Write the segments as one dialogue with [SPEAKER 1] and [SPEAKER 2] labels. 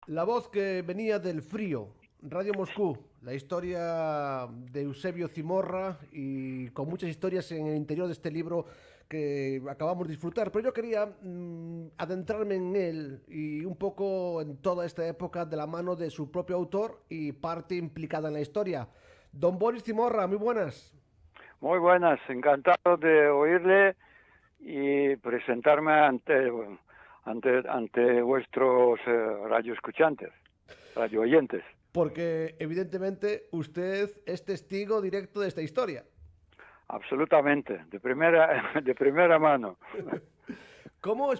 [SPEAKER 1] La voz que venía del frío, Radio Moscú, la historia de Eusebio Zimorra y con muchas historias en el interior de este libro que acabamos de disfrutar. Pero yo quería adentrarme en él y un poco en toda esta época de la mano de su propio autor y parte implicada en la historia. Don Boris Zimorra, muy buenas.
[SPEAKER 2] Muy buenas, encantado de oírle y presentarme ante vuestros radioescuchantes, radio oyentes.
[SPEAKER 1] Porque evidentemente usted es testigo directo de esta historia.
[SPEAKER 2] Absolutamente, de primera mano.
[SPEAKER 1] ¿Cómo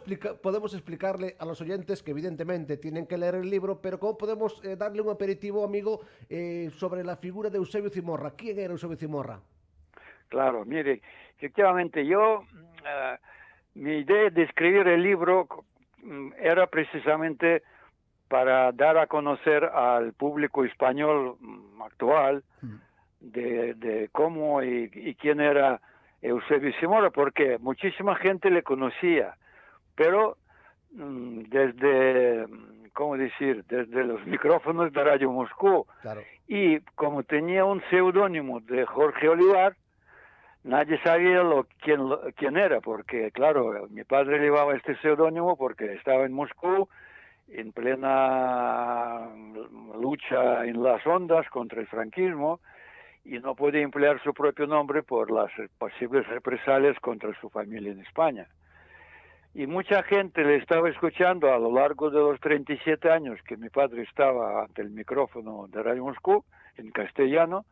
[SPEAKER 1] podemos explicarle a los oyentes que evidentemente tienen que leer el libro, pero cómo podemos darle un aperitivo, amigo, sobre la figura de Eusebio Zimorra? ¿Quién era Eusebio Zimorra?
[SPEAKER 2] Claro, mire, efectivamente mi idea de escribir el libro era precisamente para dar a conocer al público español actual de cómo y quién era Eusebio Simora, porque muchísima gente le conocía, pero desde, ¿cómo decir?, desde los micrófonos de Radio Moscú,
[SPEAKER 1] Claro.
[SPEAKER 2] y como tenía un seudónimo de Jorge Olivar, nadie sabía quién era, porque claro, mi padre llevaba este seudónimo porque estaba en Moscú, en plena lucha en las ondas contra el franquismo, y no podía emplear su propio nombre por las posibles represalias contra su familia en España. Y mucha gente le estaba escuchando a lo largo de los 37 años que mi padre estaba ante el micrófono de Radio Moscú, en castellano,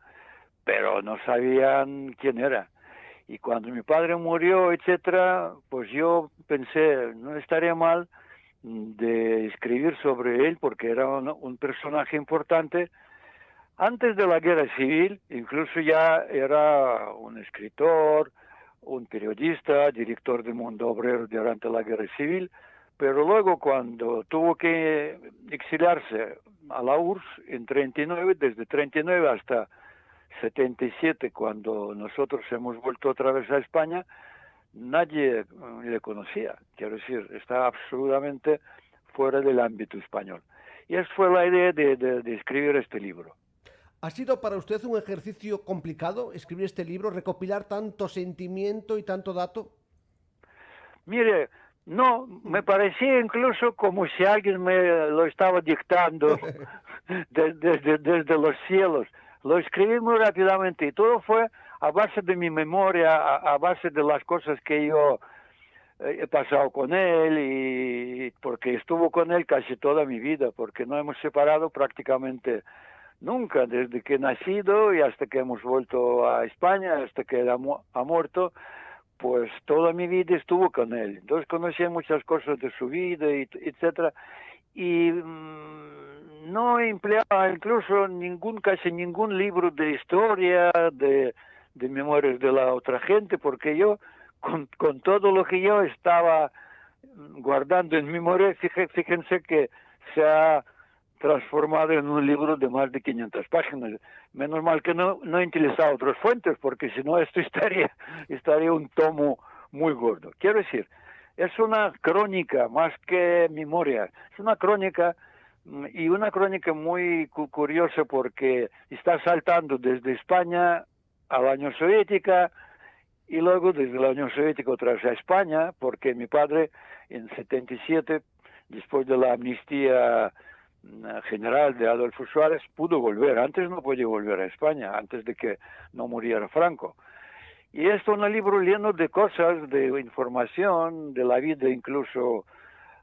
[SPEAKER 2] pero no sabían quién era. Y cuando mi padre murió, etcétera, pues yo pensé, no estaría mal de escribir sobre él porque era un personaje importante. Antes de la guerra civil, incluso ya era un escritor, un periodista, director de Mundo Obrero durante la guerra civil, pero luego cuando tuvo que exiliarse a la URSS en 39, desde 39 hasta 77, cuando nosotros hemos vuelto otra vez a España, nadie le conocía. Quiero decir, está absolutamente fuera del ámbito español. Y esa fue la idea de escribir este libro.
[SPEAKER 1] ¿Ha sido para usted un ejercicio complicado escribir este libro, recopilar tanto sentimiento y tanto dato?
[SPEAKER 2] Mire, no, me parecía incluso como si alguien me lo estaba dictando desde los cielos. Lo escribí muy rápidamente y todo fue a base de mi memoria, a base de las cosas que yo he pasado con él y porque estuvo con él casi toda mi vida, porque no hemos separado prácticamente nunca, desde que he nacido y hasta que hemos vuelto a España, hasta que él ha muerto, pues toda mi vida estuvo con él. Entonces conocí muchas cosas de su vida, etcétera, y no empleaba incluso casi ningún libro de historia, de memorias de la otra gente, porque yo, con todo lo que yo estaba guardando en memoria, fíjense que se ha transformado en un libro de más de 500 páginas. Menos mal que no he utilizado otras fuentes, porque si no esto estaría un tomo muy gordo. Quiero decir, es una crónica más que memoria, es una crónica y una crónica muy curiosa porque está saltando desde España a la Unión Soviética y luego desde la Unión Soviética otra vez a España, porque mi padre en 77, después de la amnistía general de Adolfo Suárez, pudo volver. Antes no podía volver a España, antes de que no muriera Franco. Y esto es un libro lleno de cosas, de información, de la vida incluso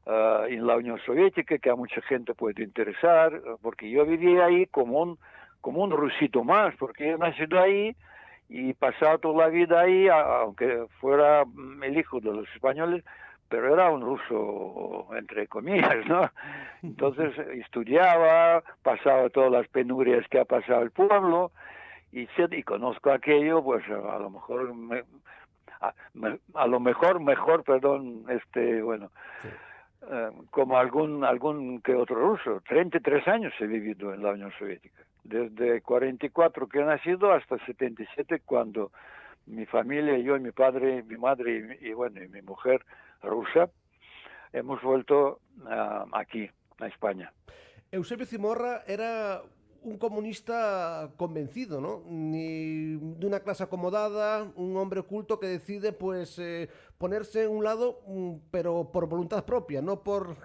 [SPEAKER 2] en la Unión Soviética, que a mucha gente puede interesar, porque yo vivía ahí como un rusito más, porque he nacido ahí y pasado toda la vida ahí, aunque fuera el hijo de los españoles, pero era un ruso, entre comillas, ¿no? Entonces estudiaba, pasaba todas las penurias que ha pasado el pueblo, y conozco aquello, pues a lo mejor, a lo mejor, perdón, bueno,
[SPEAKER 1] Sí.
[SPEAKER 2] como algún que otro ruso. 33 años he vivido en la Unión Soviética. Desde 44 que he nacido hasta 77 cuando mi familia, yo y mi padre, mi madre y mi mujer rusa, hemos vuelto aquí, a España.
[SPEAKER 1] Eusebio Zimorra era un comunista convencido, ¿no? Ni de una clase acomodada, un hombre culto que decide, pues, ponerse en un lado, pero por voluntad propia, no por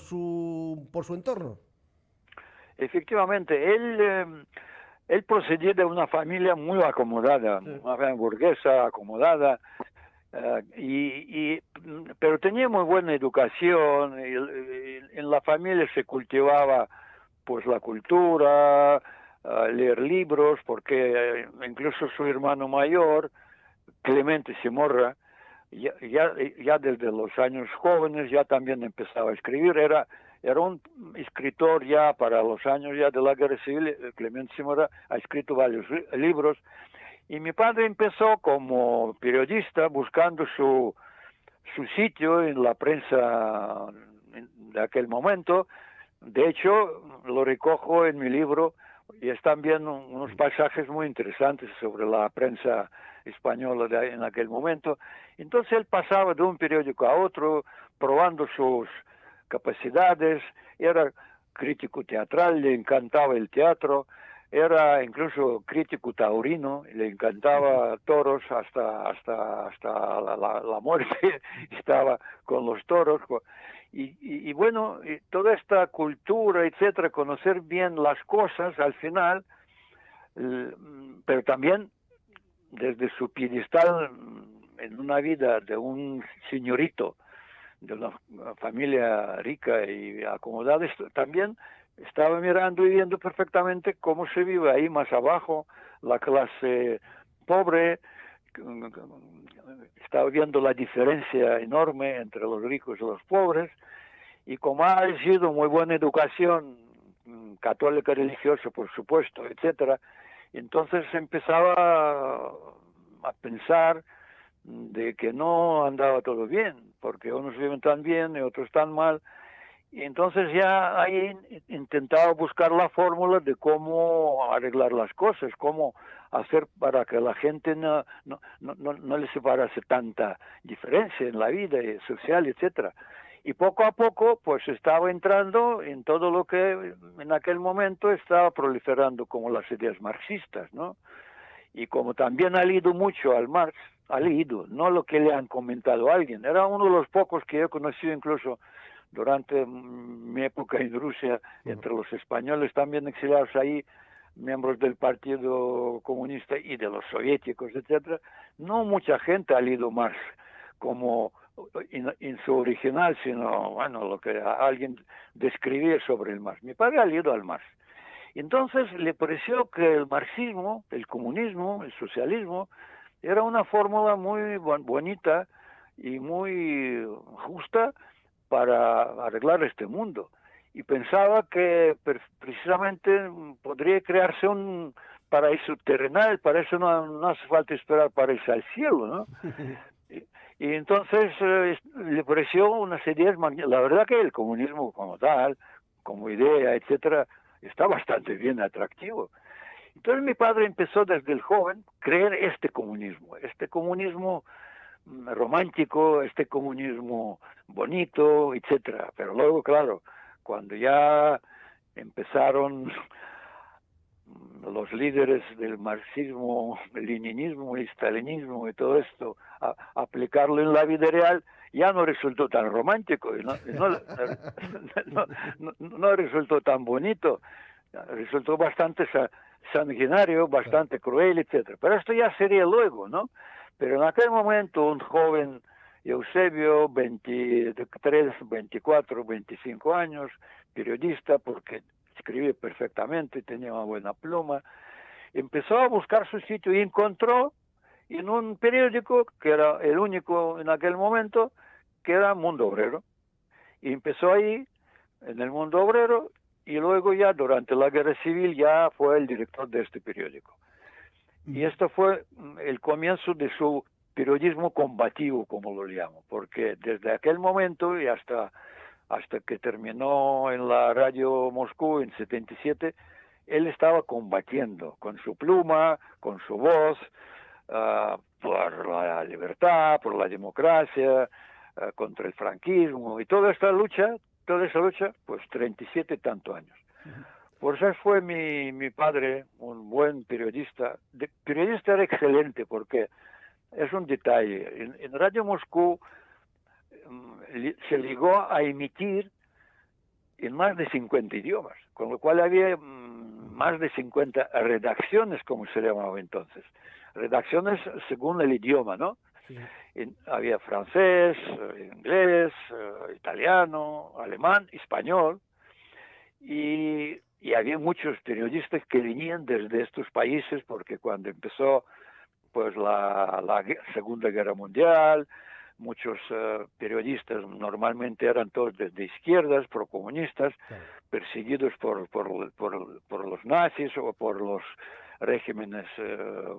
[SPEAKER 1] su entorno.
[SPEAKER 2] Efectivamente, él procedía de una familia muy acomodada,
[SPEAKER 1] Sí.
[SPEAKER 2] una familia burguesa, acomodada, pero tenía muy buena educación, en la familia se cultivaba pues la cultura, leer libros, porque incluso su hermano mayor, Clemente Simorra, ya desde los años jóvenes ya también empezaba a escribir, era un escritor ya para los años ya de la guerra civil. Clemente Simorra ha escrito varios libros, y mi padre empezó como periodista buscando su sitio en la prensa de aquel momento. De hecho, lo recojo en mi libro, y están bien unos pasajes muy interesantes sobre la prensa española en aquel momento. Entonces él pasaba de un periódico a otro, probando sus capacidades, era crítico teatral, le encantaba el teatro, era incluso crítico taurino, le encantaba toros hasta la muerte, estaba con los toros. Y bueno, toda esta cultura, etcétera, conocer bien las cosas al final, pero también desde su piedestal en una vida de un señorito, de una familia rica y acomodada, también estaba mirando y viendo perfectamente cómo se vive ahí más abajo, la clase pobre. Estaba viendo la diferencia enorme entre los ricos y los pobres, y como ha sido muy buena educación católica religiosa, por supuesto, etcétera, entonces empezaba a pensar de que no andaba todo bien, porque unos viven tan bien y otros tan mal, y entonces ya ahí intentaba buscar la fórmula de cómo arreglar las cosas, cómo hacer para que la gente no le separase tanta diferencia en la vida social, etcétera. Y poco a poco pues estaba entrando en todo lo que en aquel momento estaba proliferando como las ideas marxistas, ¿no? Y como también ha leído mucho al Marx, ha leído, no lo que le han comentado a alguien, era uno de los pocos que yo he conocido incluso durante mi época en Rusia, entre los españoles también exiliados ahí, miembros del Partido Comunista y de los soviéticos, etcétera. No mucha gente ha leído Marx como en su original, sino, bueno, lo que alguien describía sobre el Marx. Mi padre ha leído al Marx. Entonces le pareció que el marxismo, el comunismo, el socialismo, era una fórmula muy bonita y muy justa para arreglar este mundo. Y pensaba que precisamente podría crearse un paraíso terrenal, para eso no hace falta esperar para irse al cielo, ¿no? Y entonces le pareció unas ideas magníficas. La verdad que el comunismo como tal, como idea, etcétera, está bastante bien atractivo. Entonces mi padre empezó desde el joven a creer este comunismo romántico, este comunismo bonito, etcétera. Pero luego, claro, cuando ya empezaron los líderes del marxismo, el leninismo, el stalinismo y todo esto a aplicarlo en la vida real, ya no resultó tan romántico, no resultó tan bonito, resultó bastante sanguinario, bastante cruel, etcétera. Pero esto ya sería luego, ¿no? Pero en aquel momento un joven Eusebio, 23, 24, 25 años, periodista, porque escribía perfectamente, tenía una buena pluma, empezó a buscar su sitio y encontró en un periódico, que era el único en aquel momento, que era Mundo Obrero. Y empezó ahí, en el Mundo Obrero, y luego ya durante la Guerra Civil ya fue el director de este periódico. Y esto fue el comienzo de su periodismo combativo, como lo llamo, porque desde aquel momento y hasta que terminó en la radio Moscú en 77, él estaba combatiendo con su pluma, con su voz, por la libertad, por la democracia, contra el franquismo, y toda esta lucha toda esa lucha, pues 37 y tantos años. Por eso fue mi padre un buen periodista. Periodista era excelente porque es un detalle. En Radio Moscú se llegó a emitir en más de 50 idiomas, con lo cual había más de 50 redacciones, como se llamaba entonces. Redacciones según el idioma, ¿no?
[SPEAKER 1] Sí.
[SPEAKER 2] Había francés, inglés, italiano, alemán, español, y había muchos periodistas que venían desde estos países, porque cuando empezó pues la Segunda Guerra Mundial, muchos periodistas normalmente eran todos de izquierdas, procomunistas,
[SPEAKER 1] Claro.
[SPEAKER 2] perseguidos por los nazis o por los regímenes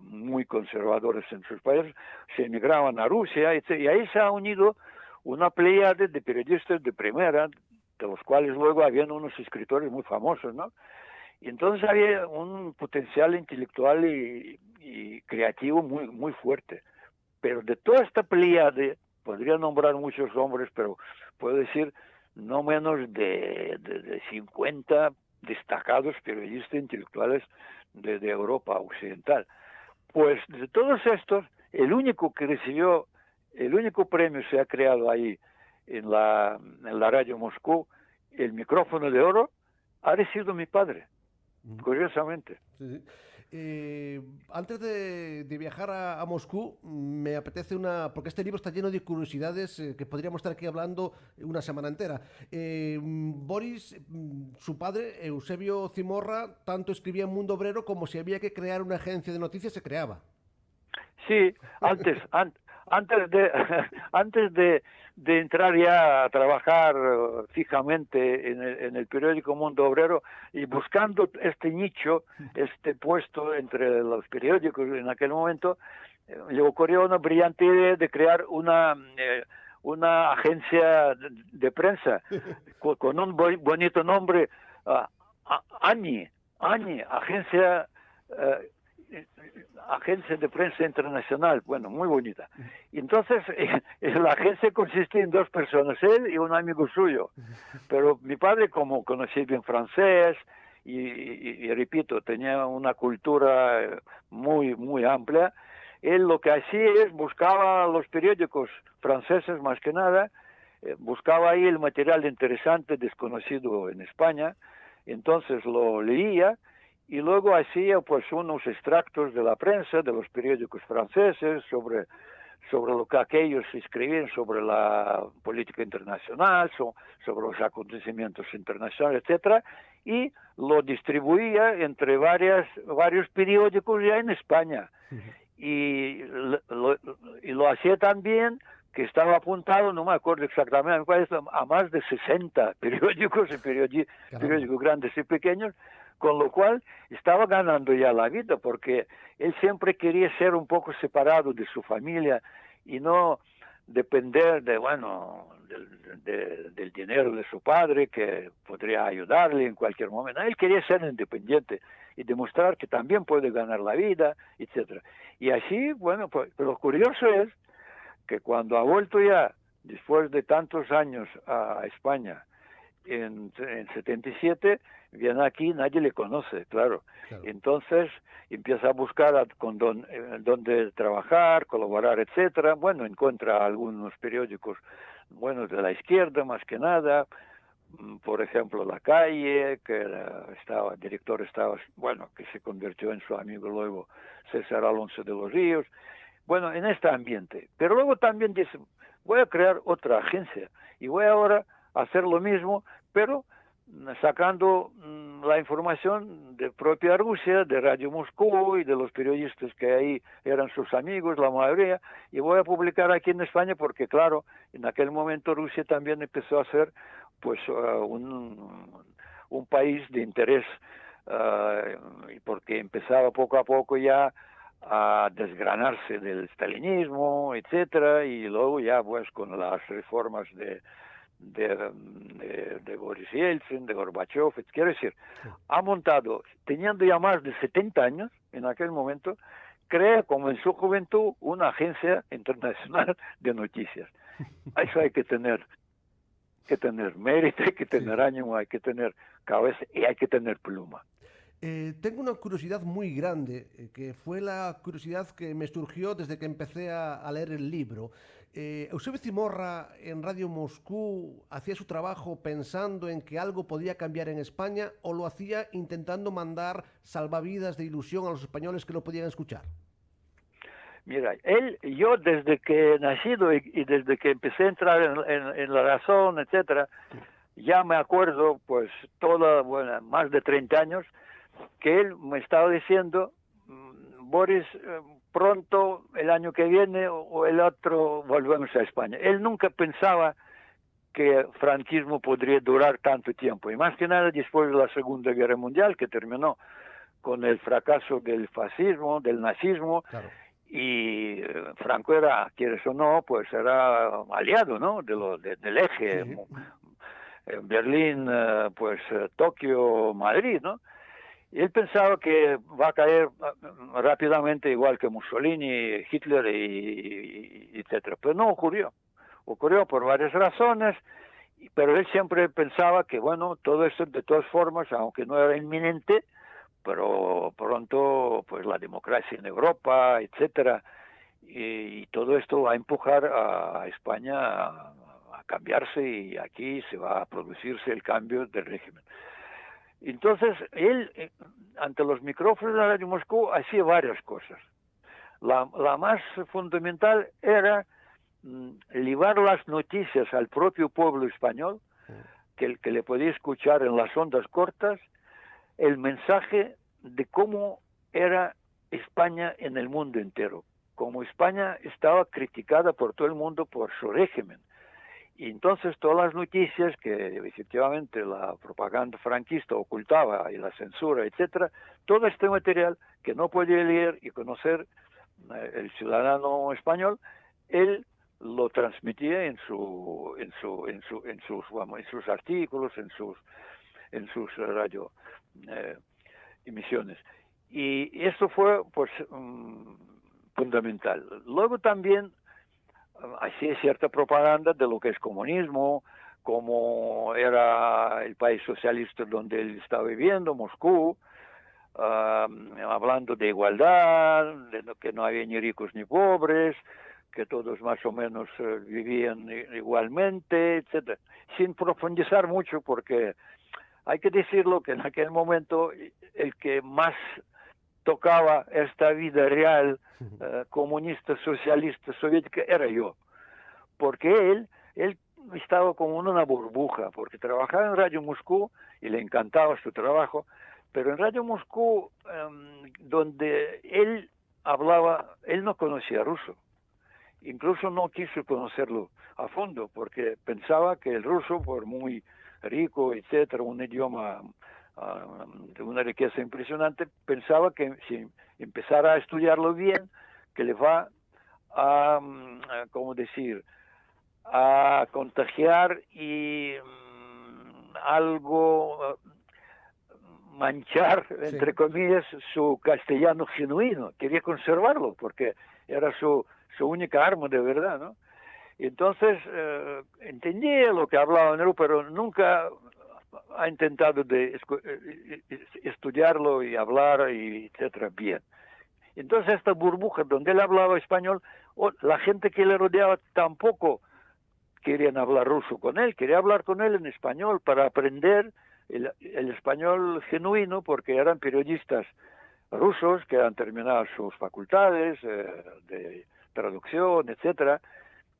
[SPEAKER 2] muy conservadores en sus países, se emigraban a Rusia, y ahí se ha unido una pléyade de periodistas de primera, de los cuales luego habían unos escritores muy famosos, ¿no? Y entonces había un potencial intelectual y creativo muy, muy fuerte. Pero de toda esta pléyade, podría nombrar muchos hombres, pero puedo decir no menos de 50 destacados periodistas intelectuales de Europa Occidental. Pues de todos estos, el único que recibió, el único premio se ha creado ahí en la Radio Moscú, el micrófono de oro, ha recibido mi padre, curiosamente.
[SPEAKER 1] Sí, sí. Antes de viajar a Moscú, me apetece porque este libro está lleno de curiosidades que podríamos estar aquí hablando una semana entera. Boris, su padre, Eusebio Zimorra, tanto escribía en Mundo Obrero como si había que crear una agencia de noticias, se creaba.
[SPEAKER 2] Sí, antes de entrar ya a trabajar fijamente en el periódico Mundo Obrero y buscando este nicho, este puesto entre los periódicos en aquel momento, le ocurrió una brillante idea de crear una agencia de prensa con un bonito nombre, ANI, agencia... agencia de prensa internacional, bueno, muy bonita. Y entonces la agencia consistía en dos personas, él y un amigo suyo. Pero mi padre, como conocía bien francés y repito, tenía una cultura muy, muy amplia, él lo que hacía es buscaba los periódicos franceses más que nada, buscaba ahí el material interesante desconocido en España, entonces lo leía y luego hacía pues unos extractos de la prensa, de los periódicos franceses, sobre lo que aquellos escribían sobre la política internacional, sobre los acontecimientos internacionales, etcétera, y lo distribuía entre varios periódicos ya en España. Y lo hacía también que estaba apuntado, no me acuerdo exactamente, a más de 60 periódicos, periódicos grandes y pequeños, con lo cual estaba ganando ya la vida, porque él siempre quería ser un poco separado de su familia y no depender del dinero de su padre, que podría ayudarle en cualquier momento. Él quería ser independiente y demostrar que también puede ganar la vida, etcétera. Y así, bueno, pues lo curioso es que cuando ha vuelto ya, después de tantos años a España, en 77, viene aquí, nadie le conoce, claro. Entonces empieza a buscar dónde trabajar, colaborar, etcétera. Bueno, encuentra algunos periódicos, bueno, de la izquierda más que nada, por ejemplo, La Calle, que director estaba, bueno, que se convirtió en su amigo luego César Alonso de los Ríos. Bueno, en este ambiente. Pero luego también dice, voy a crear otra agencia y voy ahora a hacer lo mismo, pero sacando la información de propia Rusia, de Radio Moscú y de los periodistas que ahí eran sus amigos, la mayoría, y voy a publicar aquí en España porque, claro, en aquel momento Rusia también empezó a ser pues un país de interés, porque empezaba poco a poco ya a desgranarse del stalinismo, etcétera, y luego ya pues con las reformas de Boris Yeltsin, de Gorbachev, quiero decir, ha montado, teniendo ya más de 70 años en aquel momento, crea como en su juventud una agencia internacional de noticias. Eso hay que tener que tener mérito, hay que tener ánimo, hay que tener cabeza y hay que tener pluma.
[SPEAKER 1] Tengo una curiosidad muy grande, que fue la curiosidad que me surgió desde que empecé a leer el libro. Eusebio Zimorra en Radio Moscú hacía su trabajo pensando en que algo podía cambiar en España o lo hacía intentando mandar salvavidas de ilusión a los españoles que lo podían escuchar.
[SPEAKER 2] Mira, yo desde que he nacido y desde que empecé a entrar en la razón, etcétera, ya me acuerdo, pues, bueno, más de 30 años, que él me estaba diciendo, Boris, pronto, el año que viene o el otro, volvemos a España. Él nunca pensaba que el franquismo podría durar tanto tiempo, y más que nada después de la Segunda Guerra Mundial, que terminó con el fracaso del fascismo, del nazismo,
[SPEAKER 1] Claro.
[SPEAKER 2] y Franco era, quieres o no, pues era aliado, ¿no?, del eje,
[SPEAKER 1] Sí.
[SPEAKER 2] Berlín, pues Tokio, Madrid, ¿no? Y él pensaba que va a caer rápidamente, igual que Mussolini, Hitler, etcétera. Pero no ocurrió. Ocurrió por varias razones, pero él siempre pensaba que, bueno, todo esto, de todas formas, aunque no era inminente, pero pronto, pues la democracia en Europa, etcétera, y todo esto va a empujar a España a cambiarse, y aquí se va a producirse el cambio del régimen. Entonces, él, ante los micrófonos de la Radio Moscú, hacía varias cosas. La más fundamental era llevar las noticias al propio pueblo español, que le podía escuchar en las ondas cortas, el mensaje de cómo era España en el mundo entero, como España estaba criticada por todo el mundo por su régimen. Y entonces todas las noticias que efectivamente la propaganda franquista ocultaba, y la censura, etcétera, todo este material que no podía leer y conocer el ciudadano español, él lo transmitía en sus artículos, en sus radio emisiones. Y esto fue, pues, fundamental. Luego también hacía cierta propaganda de lo que es comunismo, como era el país socialista donde él estaba viviendo, Moscú, hablando de igualdad, de que no había ni ricos ni pobres, que todos más o menos vivían igualmente, etcétera, sin profundizar mucho, porque hay que decirlo que en aquel momento el que más tocaba esta vida real, comunista, socialista, soviética, era yo, porque él estaba como en una burbuja, porque trabajaba en Radio Moscú y le encantaba su trabajo, pero en Radio Moscú, donde él hablaba, él no conocía ruso, incluso no quiso conocerlo a fondo, porque pensaba que el ruso, por muy rico, etcétera, un idioma de una riqueza impresionante, pensaba que si empezara a estudiarlo bien, que le va a, ¿cómo decir?, a contagiar y algo manchar, entre comillas, su castellano genuino. Quería conservarlo porque era su única arma de verdad, ¿no? Y entonces entendía lo que hablaba en Europa, pero nunca ha intentado de estudiarlo y hablar, y etcétera, bien. Entonces esta burbuja donde él hablaba español, la gente que le rodeaba tampoco querían hablar ruso con él, quería hablar con él en español para aprender el español genuino, porque eran periodistas rusos que han terminado sus facultades de traducción, etcétera,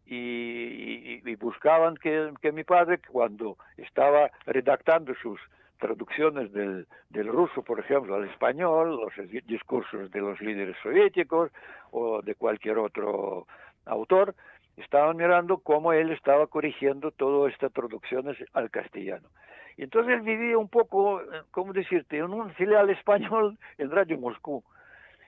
[SPEAKER 2] y buscaban que mi padre, cuando estaba redactando sus traducciones del ruso, por ejemplo, al español, los discursos de los líderes soviéticos o de cualquier otro autor, estaban mirando cómo él estaba corrigiendo todas estas traducciones al castellano. Y entonces él vivía un poco, ¿cómo decirte?, en un filial español en Radio Moscú.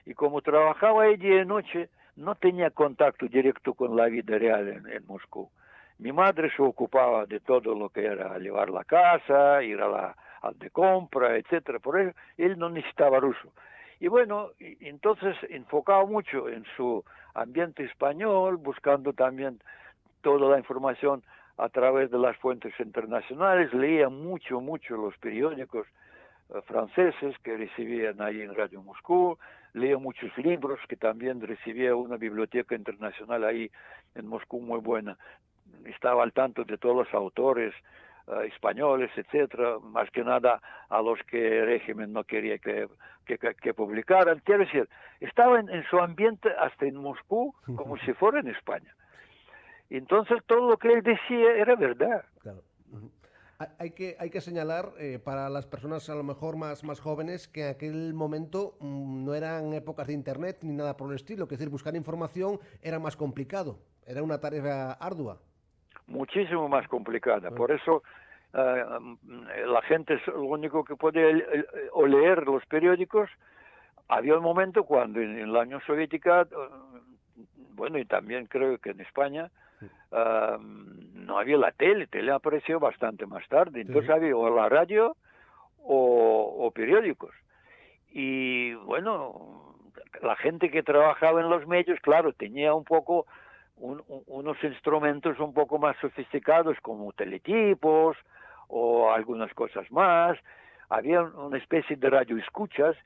[SPEAKER 2] Y como trabajaba ahí día y noche, no tenía contacto directo con la vida real en Moscú. Mi madre se ocupaba de todo lo que era llevar la casa, ir al de compra, etcétera. Por eso él no necesitaba ruso. Y bueno, entonces enfocaba mucho en su ambiente español, buscando también toda la información a través de las fuentes internacionales, leía mucho los periódicos franceses que recibían ahí en Radio Moscú, leía muchos libros que también recibía una biblioteca internacional ahí en Moscú muy buena. Estaba al tanto de todos los autores españoles, etcétera, más que nada a los que el régimen no quería que publicaran. Quiero decir, estaba en su ambiente hasta en Moscú como si fuera en España. Entonces todo lo que él decía era verdad.
[SPEAKER 1] Claro. Hay que señalar para las personas a lo mejor más jóvenes que en aquel momento no eran épocas de internet ni nada por el estilo, es decir, buscar información era más complicado, era una tarea ardua.
[SPEAKER 2] Muchísimo más complicada. Por eso la gente lo único que podía o leer los periódicos. Había un momento cuando en la Unión Soviética, bueno, y también creo que en España, no había la tele apareció bastante más tarde. Entonces había o la radio o periódicos. Y bueno, la gente que trabajaba en los medios, claro, tenía un poco unos instrumentos un poco más sofisticados como teletipos o algunas cosas más. Había una especie de radioescuchas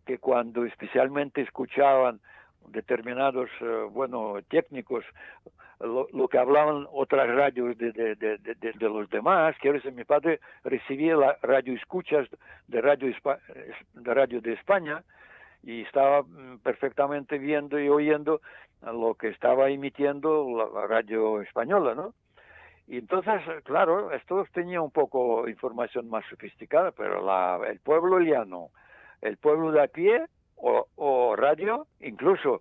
[SPEAKER 2] que cuando especialmente escuchaban determinados, técnicos, lo que hablaban otras radios de los demás. Quiero decir, mi padre recibía la radioescuchas de radio de España y estaba perfectamente viendo y oyendo lo que estaba emitiendo la radio española, ¿no? Y entonces, claro, estos tenían un poco información más sofisticada, pero el pueblo llano, el pueblo de a pie o radio, incluso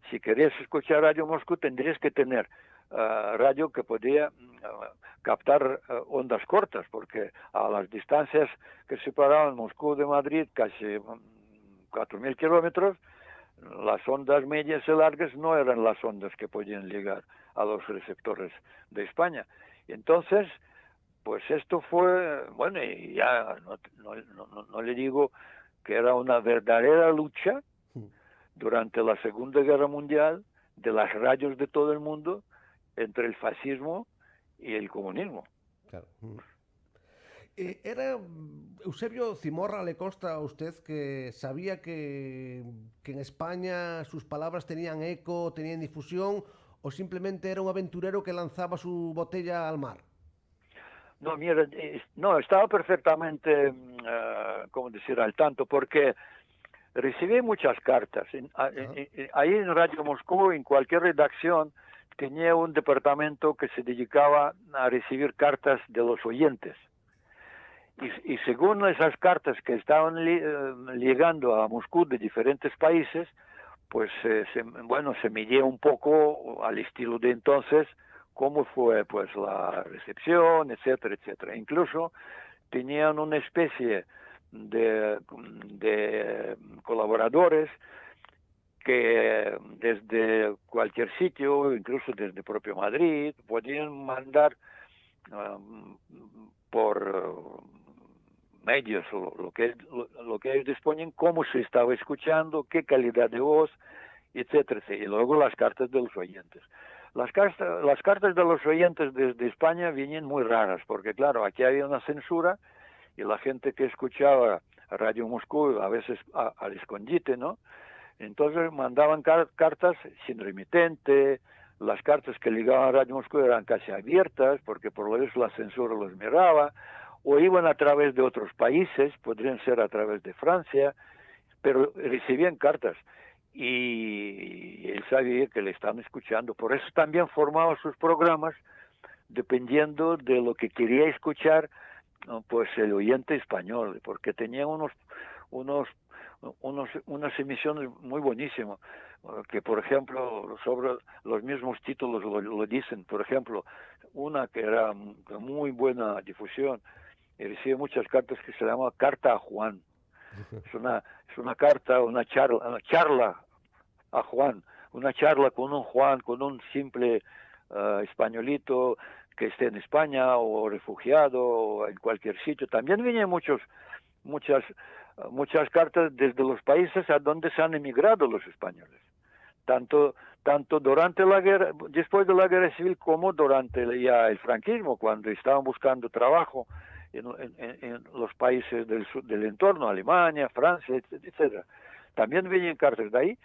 [SPEAKER 2] si querías escuchar Radio Moscú tendrías que tener radio que podía captar ondas cortas, porque a las distancias que separaban Moscú de Madrid, casi 4.000 kilómetros, las ondas medias y largas no eran las ondas que podían llegar a los receptores de España. Entonces, pues esto fue, bueno, y ya no le digo que era una verdadera lucha durante la Segunda Guerra Mundial de las radios de todo el mundo entre el fascismo y el comunismo.
[SPEAKER 1] Claro. Era Eusebio Zimorra, le consta a usted que sabía que en España sus palabras tenían eco, tenían difusión, o simplemente era un aventurero que lanzaba su botella al mar.
[SPEAKER 2] No, mira, no, estaba perfectamente, ¿cómo decir?, al tanto, porque recibí muchas cartas. Ahí en Radio Moscú, en cualquier redacción, tenía un departamento que se dedicaba a recibir cartas de los oyentes. Y según esas cartas que estaban llegando a Moscú de diferentes países, pues se midía un poco al estilo de entonces cómo fue pues la recepción, etcétera, etcétera. Incluso tenían una especie de colaboradores que desde cualquier sitio, incluso desde propio Madrid, podían mandar por medios lo que ellos disponen, cómo se estaba escuchando, qué calidad de voz, etcétera, y luego las cartas de los oyentes. Las cartas de los oyentes desde España venían muy raras, porque claro, aquí había una censura y la gente que escuchaba Radio Moscú a veces al escondite, ¿no? Entonces mandaban cartas sin remitente, las cartas que llegaban a Radio Moscú eran casi abiertas, porque por lo menos la censura los miraba, o iban a través de otros países, podrían ser a través de Francia, pero recibían cartas y él sabía que le estaban escuchando. Por eso también formaba sus programas dependiendo de lo que quería escuchar, ¿no?, pues el oyente español, porque tenía unas emisiones muy buenísimas, que por ejemplo sobre los mismos títulos lo dicen. Por ejemplo, una que era de muy buena difusión y recibe muchas cartas, que se llama Carta a Juan. Es una carta, una charla a Juan, una charla con un Juan, con un simple españolito que esté en España o refugiado o en cualquier sitio. También vienen muchas cartas desde los países a donde se han emigrado los españoles. tanto durante la guerra, después de la guerra civil, como durante ya el franquismo, cuando estaban buscando trabajo en los países del entorno, Alemania, Francia, etcétera. También venían cartas de ahí.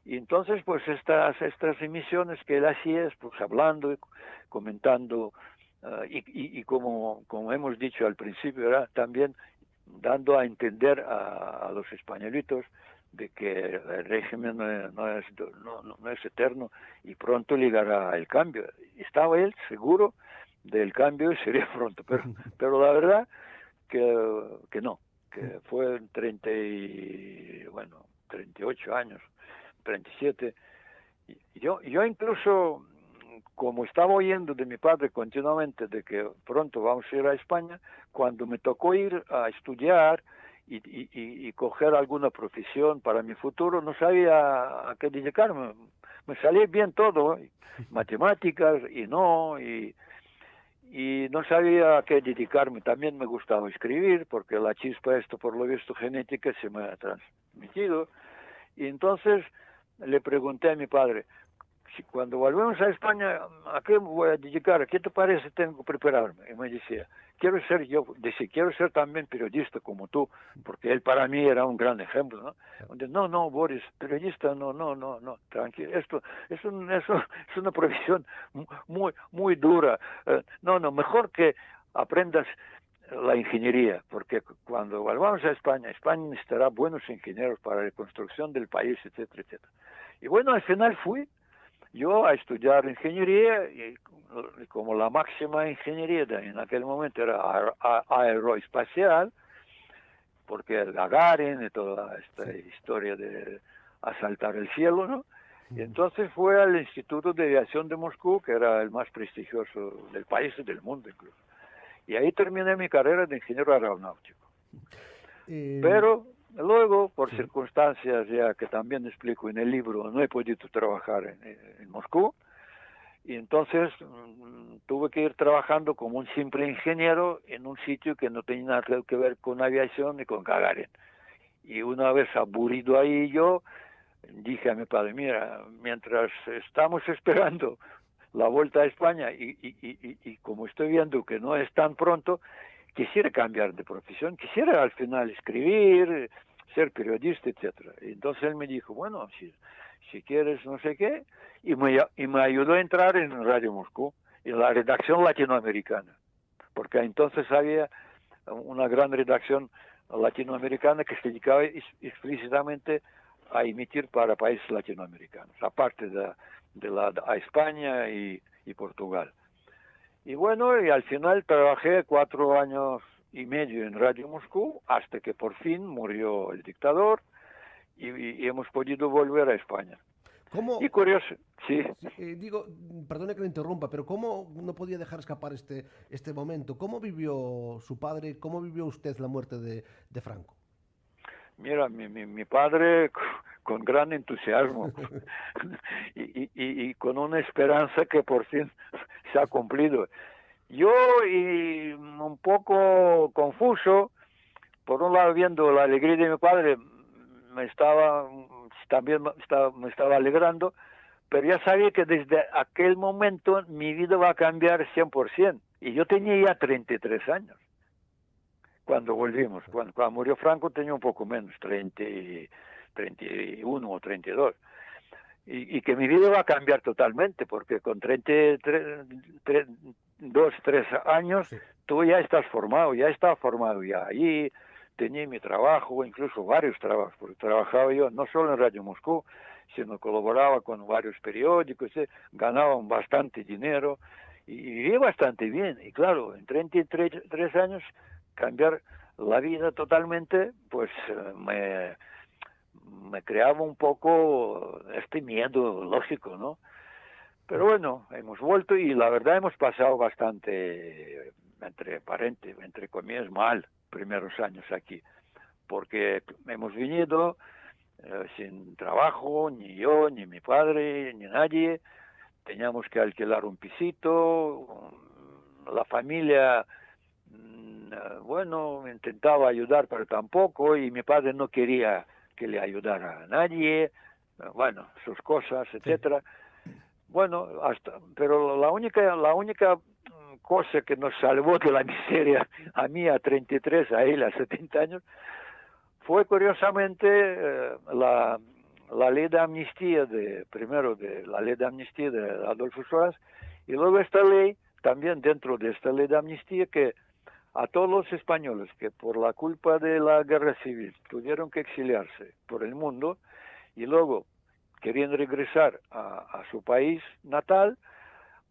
[SPEAKER 2] Y entonces, pues estas emisiones que él hacía, pues hablando, comentando, y como hemos dicho al principio, era también dando a entender a los españolitos de que el régimen no es eterno y pronto llegará el cambio. Estaba él seguro del cambio y sería pronto, pero la verdad que no, que fue en 38 años, 37. Yo incluso, como estaba oyendo de mi padre continuamente de que pronto vamos a ir a España, cuando me tocó ir a estudiar y coger alguna profesión para mi futuro, no sabía a qué dedicarme. Me salía bien todo, matemáticas y no sabía a qué dedicarme. También me gustaba escribir, porque la chispa esto, por lo visto, genética se me ha transmitido. Y entonces le pregunté a mi padre, cuando volvemos a España, ¿a qué me voy a dedicar? ¿A qué te parece tengo que prepararme? Y me decía, quiero ser también periodista como tú, porque él para mí era un gran ejemplo, ¿no? Donde, no, Boris, periodista, no, tranquilo, esto es una profesión muy dura. No, mejor que aprendas la ingeniería, porque cuando volvamos a España necesitará buenos ingenieros para la reconstrucción del país, etcétera, etcétera. Y bueno, al final fui yo a estudiar ingeniería, y como la máxima ingeniería en aquel momento era aeroespacial, porque el Gagarin y toda esta historia de asaltar el cielo, ¿no? Y entonces fue al Instituto de Aviación de Moscú, que era el más prestigioso del país y del mundo incluso. Y ahí terminé mi carrera de ingeniero aeronáutico. Pero luego, por circunstancias ya que también explico en el libro, no he podido trabajar en Moscú, y entonces tuve que ir trabajando como un simple ingeniero en un sitio que no tenía nada que ver con aviación ni con Gagarin. Y una vez aburrido ahí yo, dije a mi padre, mira, mientras estamos esperando la vuelta a España y como estoy viendo que no es tan pronto, quisiera cambiar de profesión, quisiera al final escribir, ser periodista, etcétera. Y entonces él me dijo, bueno, si quieres no sé qué, y me ayudó a entrar en Radio Moscú, en la redacción latinoamericana, porque entonces había una gran redacción latinoamericana que se dedicaba explícitamente a emitir para países latinoamericanos, aparte a España y Portugal. Y bueno, y al final trabajé 4 años y medio en Radio Moscú hasta que por fin murió el dictador y hemos podido volver a España. Y
[SPEAKER 1] ¿Cómo,
[SPEAKER 2] curioso, sí.
[SPEAKER 1] digo, perdone que le interrumpa, pero cómo no podía dejar escapar este momento? ¿Cómo vivió su padre, cómo vivió usted la muerte de Franco?
[SPEAKER 2] Mira, mi padre con gran entusiasmo y con una esperanza que por fin se ha cumplido. Yo, y un poco confuso, por un lado viendo la alegría de mi padre, también me estaba alegrando, pero ya sabía que desde aquel momento mi vida va a cambiar 100%. Y yo tenía ya 33 años cuando volvimos. Cuando murió Franco tenía un poco menos, 31 o 32. Y que mi vida va a cambiar totalmente, porque con 2, 3 años
[SPEAKER 1] Sí.
[SPEAKER 2] tú ya estás formado, ya estaba formado ya. Allí tenía mi trabajo, incluso varios trabajos, porque trabajaba yo no solo en Radio Moscú, sino colaboraba con varios periódicos, ganaba bastante dinero y vivía bastante bien. Y claro, en 33 años cambiar la vida totalmente, pues me creaba un poco este miedo lógico, ¿no? Pero bueno, hemos vuelto y la verdad hemos pasado bastante, entre comillas, mal primeros años aquí, porque hemos venido sin trabajo, ni yo, ni mi padre, ni nadie, teníamos que alquilar un pisito, la familia, bueno, intentaba ayudar, pero tampoco, y mi padre no quería que le ayudara a nadie, bueno, sus cosas, etcétera. Bueno, pero la única cosa que nos salvó de la miseria, a mí a 33, a él a 70 años, fue curiosamente la ley de amnistía, primero de la ley de amnistía de Adolfo Suárez, y luego esta ley, también dentro de esta ley de amnistía, que a todos los españoles que por la culpa de la guerra civil tuvieron que exiliarse por el mundo y luego querían regresar a su país natal,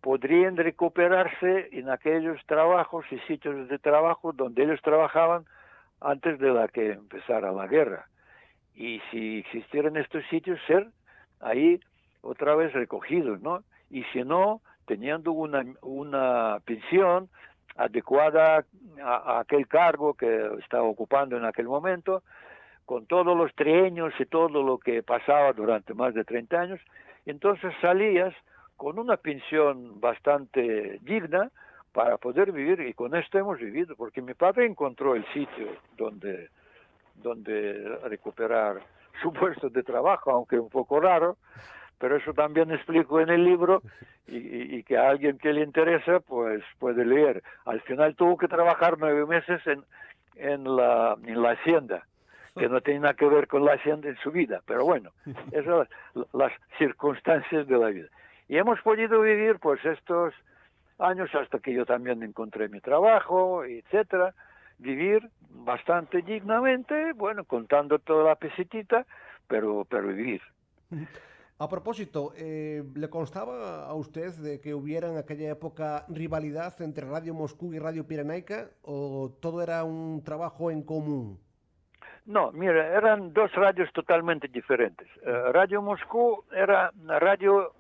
[SPEAKER 2] podrían recuperarse en aquellos trabajos y sitios de trabajo donde ellos trabajaban antes de la que empezara la guerra. Y si existieran estos sitios, ser ahí otra vez recogidos, ¿no? Y si no, teniendo una pensión adecuada a aquel cargo que estaba ocupando en aquel momento, con todos los trienios y todo lo que pasaba durante más de 30 años, entonces salías con una pensión bastante digna para poder vivir, y con esto hemos vivido, porque mi padre encontró el sitio donde recuperar su puesto de trabajo, aunque un poco raro, pero eso también explico en el libro, y que a alguien que le interesa pues puede leer. Al final tuvo que trabajar 9 meses en la hacienda, que no tiene nada que ver con la hacienda en su vida, pero bueno, esas son las circunstancias de la vida. Y hemos podido vivir pues estos años hasta que yo también encontré mi trabajo, etcétera, vivir bastante dignamente, bueno, contando toda la pesetita, pero vivir.
[SPEAKER 1] A propósito, ¿le constaba a usted de que hubiera en aquella época rivalidad entre Radio Moscú y Radio Pirenaica, o todo era un trabajo en común?
[SPEAKER 2] No, mira, eran dos radios totalmente diferentes. Radio Moscú era una radio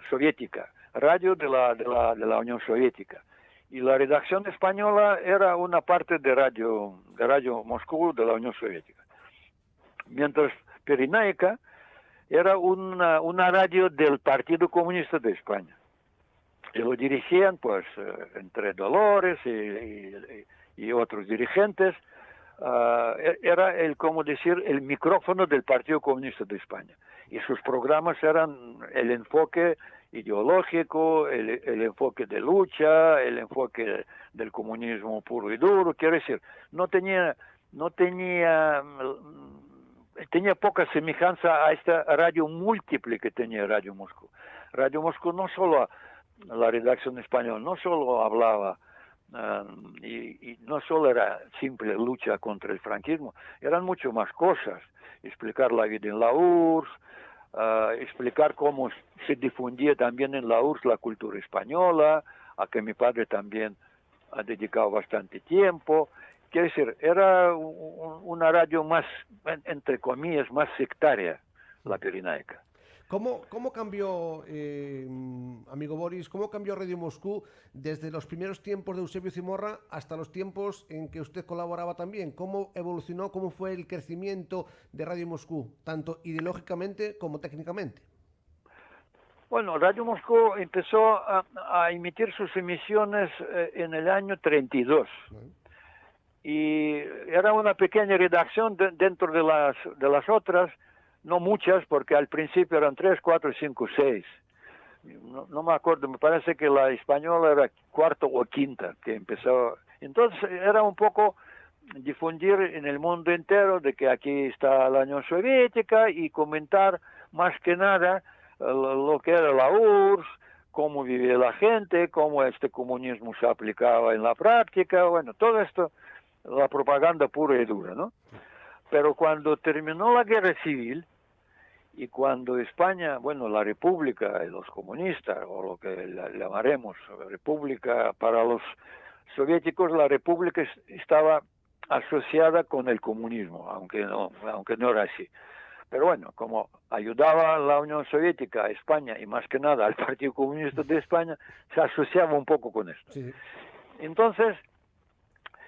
[SPEAKER 2] soviética, radio de la Unión Soviética. Y la redacción española era una parte de Radio Moscú de la Unión Soviética. Mientras Pirenaica era una radio del Partido Comunista de España. Y lo dirigían, pues, entre Dolores y otros dirigentes. Era como decir, el micrófono del Partido Comunista de España. Y sus programas eran el enfoque ideológico, el enfoque de lucha, el enfoque del comunismo puro y duro. Quiero decir, tenía poca semejanza a esta radio múltiple que tenía Radio Moscú. Radio Moscú no solo, la redacción española, no solo hablaba y no solo era simple lucha contra el franquismo, eran mucho más cosas. Explicar la vida en la URSS, explicar cómo se difundía también en la URSS la cultura española, a que mi padre también ha dedicado bastante tiempo. Quiero decir, era una radio más, entre comillas, más sectaria, la Pirenaica.
[SPEAKER 1] ¿Cómo cambió, amigo Boris, cómo cambió Radio Moscú desde los primeros tiempos de Eusebio Zimorra hasta los tiempos en que usted colaboraba también? ¿Cómo evolucionó, cómo fue el crecimiento de Radio Moscú, tanto ideológicamente como técnicamente?
[SPEAKER 2] Bueno, Radio Moscú empezó a emitir sus emisiones en el año 32. Y era una pequeña redacción dentro de las otras, no muchas, porque al principio eran 3, 4, 5, 6. No me acuerdo, me parece que la española era cuarta o quinta que empezó. Entonces era un poco difundir en el mundo entero de que aquí está la Unión Soviética y comentar más que nada lo que era la URSS, cómo vivía la gente, cómo este comunismo se aplicaba en la práctica, bueno, todo esto, la propaganda pura y dura, ¿no? Pero cuando terminó la guerra civil y cuando España, bueno, la República y los comunistas, o lo que llamaremos República para los soviéticos, la República estaba asociada con el comunismo, aunque no era así. Pero bueno, como ayudaba a la Unión Soviética, a España y más que nada al Partido Comunista de España, se asociaba un poco con esto. Sí. Entonces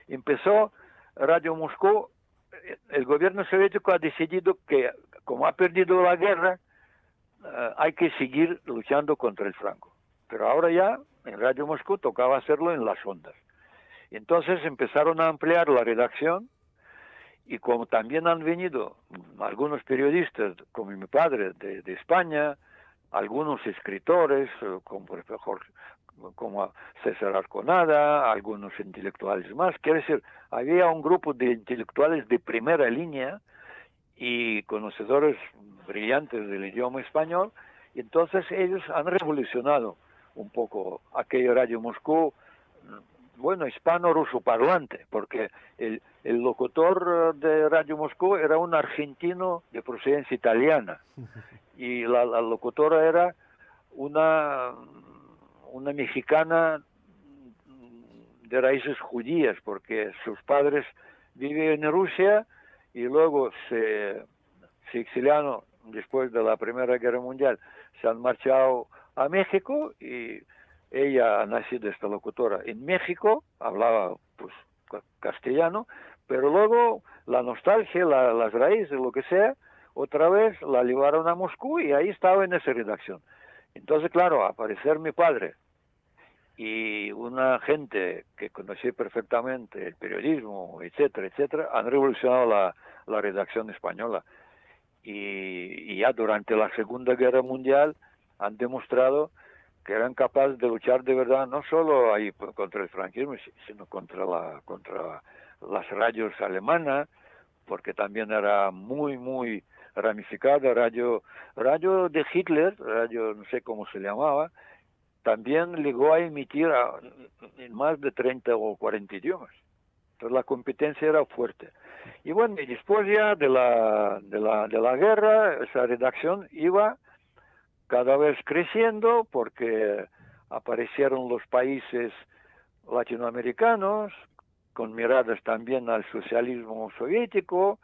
[SPEAKER 2] empezó Radio Moscú. El gobierno soviético ha decidido que, como ha perdido la guerra, hay que seguir luchando contra el Franco. Pero ahora ya en Radio Moscú tocaba hacerlo en las ondas. Entonces empezaron a ampliar la redacción y como también han venido algunos periodistas, como mi padre, de España, algunos escritores, como por ejemplo como César Arconada, algunos intelectuales más. Quiere decir, había un grupo de intelectuales de primera línea y conocedores brillantes del idioma español, y entonces ellos han revolucionado un poco aquel Radio Moscú, bueno, hispano-ruso parlante, porque el locutor de Radio Moscú era un argentino de procedencia italiana, y la locutora era una, una mexicana de raíces judías, porque sus padres vivían en Rusia y luego se exiliaron después de la Primera Guerra Mundial, se han marchado a México y ella ha nacido esta locutora en México, hablaba pues castellano, pero luego la nostalgia, las raíces, lo que sea, otra vez la llevaron a Moscú y ahí estaba en esa redacción. Entonces, claro, aparecer mi padre y una gente que conocía perfectamente el periodismo, etcétera, etcétera, han revolucionado la redacción española. Y ya durante la Segunda Guerra Mundial han demostrado que eran capaces de luchar de verdad, no solo ahí contra el franquismo, sino contra las radios alemanas, porque también era muy ramificada, radio de Hitler, radio no sé cómo se llamaba, también llegó a emitir en más de 30 o 40 idiomas. Entonces la competencia era fuerte. Y bueno, y después ya de la guerra, esa redacción iba cada vez creciendo porque aparecieron los países latinoamericanos con miradas también al socialismo soviético.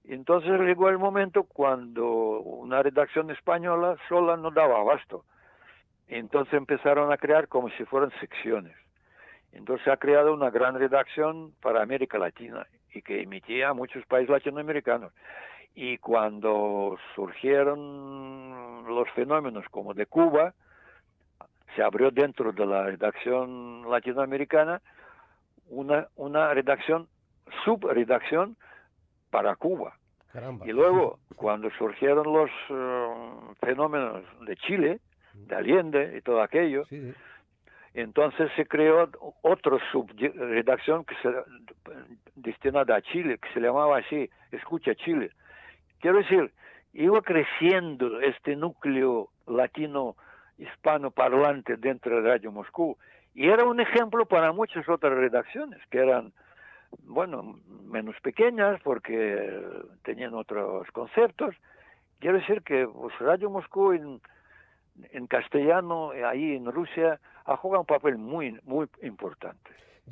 [SPEAKER 2] Entonces llegó el momento cuando una redacción española sola no daba abasto. Entonces empezaron a crear como si fueran secciones. Entonces se ha creado una gran redacción para América Latina y que emitía a muchos países latinoamericanos. Y cuando surgieron los fenómenos como de Cuba, se abrió dentro de la redacción latinoamericana una redacción, subredacción para Cuba.
[SPEAKER 1] Caramba.
[SPEAKER 2] Y luego, cuando surgieron los fenómenos de Chile, de Allende y todo aquello,
[SPEAKER 1] Sí, sí.
[SPEAKER 2] entonces se creó otra subredacción que se destinada a Chile, que se llamaba así, Escucha Chile. Quiero decir, iba creciendo este núcleo latino hispano parlante dentro de Radio Moscú y era un ejemplo para muchas otras redacciones que eran, bueno, menos pequeñas porque tenían otros conceptos. Quiero decir que pues, Radio Moscú en castellano, ahí en Rusia, ha jugado un papel muy importante. No,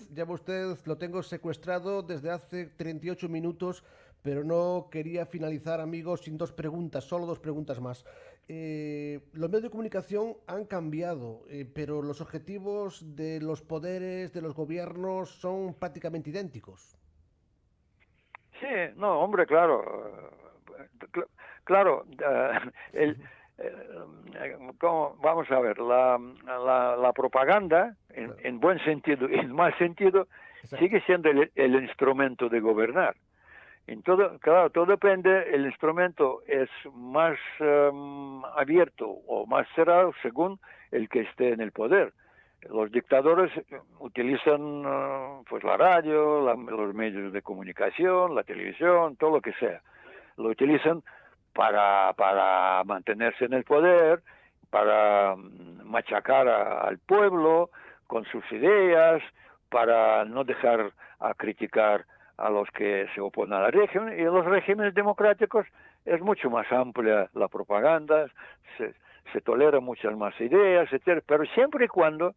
[SPEAKER 1] Ya va usted, lo tengo secuestrado desde hace 38 minutos, pero no quería finalizar, amigos, sin dos preguntas, solo dos preguntas más. Los medios de comunicación han cambiado, pero los objetivos de los poderes, de los gobiernos, son prácticamente idénticos.
[SPEAKER 2] sí, no, hombre, claro, claro, vamos a ver, la propaganda,
[SPEAKER 1] Claro,
[SPEAKER 2] en buen sentido y en mal sentido,
[SPEAKER 1] exacto.
[SPEAKER 2] sigue siendo el instrumento de gobernar. En todo, claro, todo depende, el instrumento es más abierto o más cerrado según el que esté en el poder. Los dictadores utilizan pues la radio, los medios de comunicación, la televisión, todo lo que sea. Lo utilizan para mantenerse en el poder, para machacar al pueblo con sus ideas, para no dejar a criticar a los que se oponen al régimen, y en los regímenes democráticos es mucho más amplia la propaganda, se toleran muchas más ideas, etcétera, pero siempre y cuando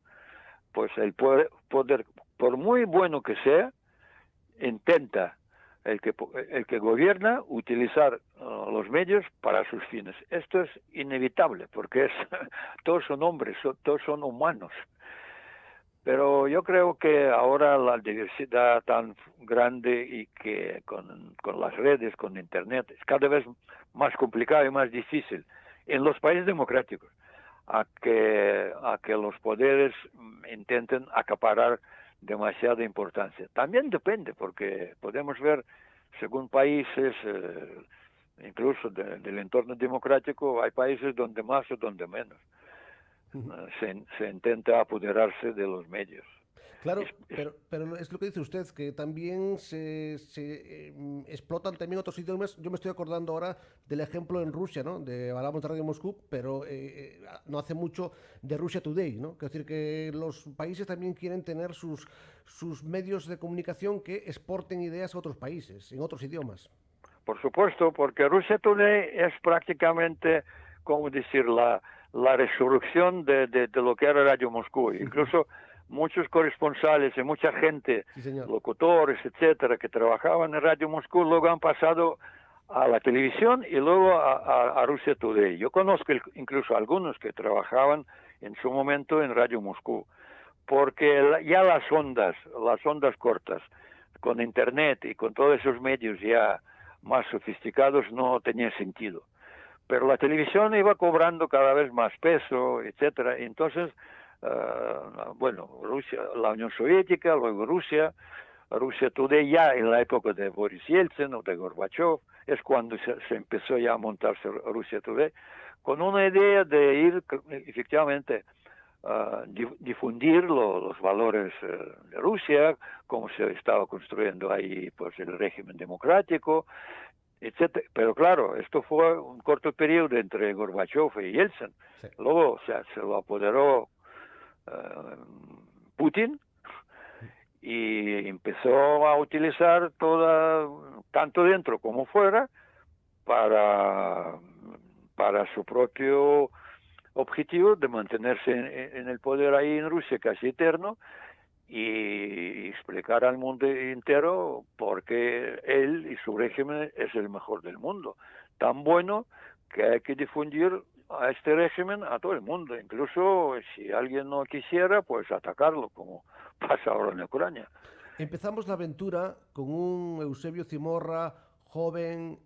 [SPEAKER 2] pues el poder, por muy bueno que sea, intenta el que gobierna utilizar los medios para sus fines. Esto es inevitable porque todos son hombres, todos son humanos. Pero yo creo que ahora la diversidad tan grande y que con las redes, con Internet, es cada vez más complicado y más difícil en los países democráticos a que los poderes intenten acaparar demasiada importancia. También depende, porque podemos ver según países, incluso del entorno democrático, hay países donde más o donde menos se intenta apoderarse de los medios.
[SPEAKER 1] Claro, pero es lo que dice usted, que también explotan también otros idiomas. Yo me estoy acordando ahora del ejemplo en Rusia, ¿no? Hablamos de Radio Moscú, pero no hace mucho de Russia Today, ¿no? Es decir, que los países también quieren tener sus medios de comunicación que exporten ideas a otros países, en otros idiomas.
[SPEAKER 2] Por supuesto, porque Russia Today es prácticamente, como decir, la resurrección de lo que era Radio Moscú. Incluso muchos corresponsales y mucha gente,
[SPEAKER 1] Sí, señor.
[SPEAKER 2] locutores, etcétera, que trabajaban en Radio Moscú, luego han pasado a la televisión y luego a Russia Today. Yo conozco incluso algunos que trabajaban en su momento en Radio Moscú, porque ya las ondas cortas, con Internet y con todos esos medios ya más sofisticados, no tenía sentido. Pero la televisión iba cobrando cada vez más peso, etcétera. Entonces, bueno, Rusia, la Unión Soviética, luego Rusia Today, ya en la época de Boris Yeltsin o de Gorbachev, es cuando se empezó ya a montarse Russia Today, con una idea de ir efectivamente difundir los valores de Rusia, cómo se estaba construyendo ahí pues el régimen democrático, etcétera. Pero claro, esto fue un corto periodo entre Gorbachev y Yeltsin.
[SPEAKER 1] Sí.
[SPEAKER 2] Luego, o sea, se lo apoderó Putin y empezó a utilizar tanto dentro como fuera, para su propio objetivo de mantenerse en el poder ahí en Rusia casi eterno y explicar al mundo entero por qué él y su régimen es el mejor del mundo. Tan bueno que hay que difundir a este régimen a todo el mundo, incluso si alguien no quisiera, pues atacarlo, como pasa ahora en Ucrania.
[SPEAKER 1] Empezamos la aventura con un Eusebio Zimorra joven,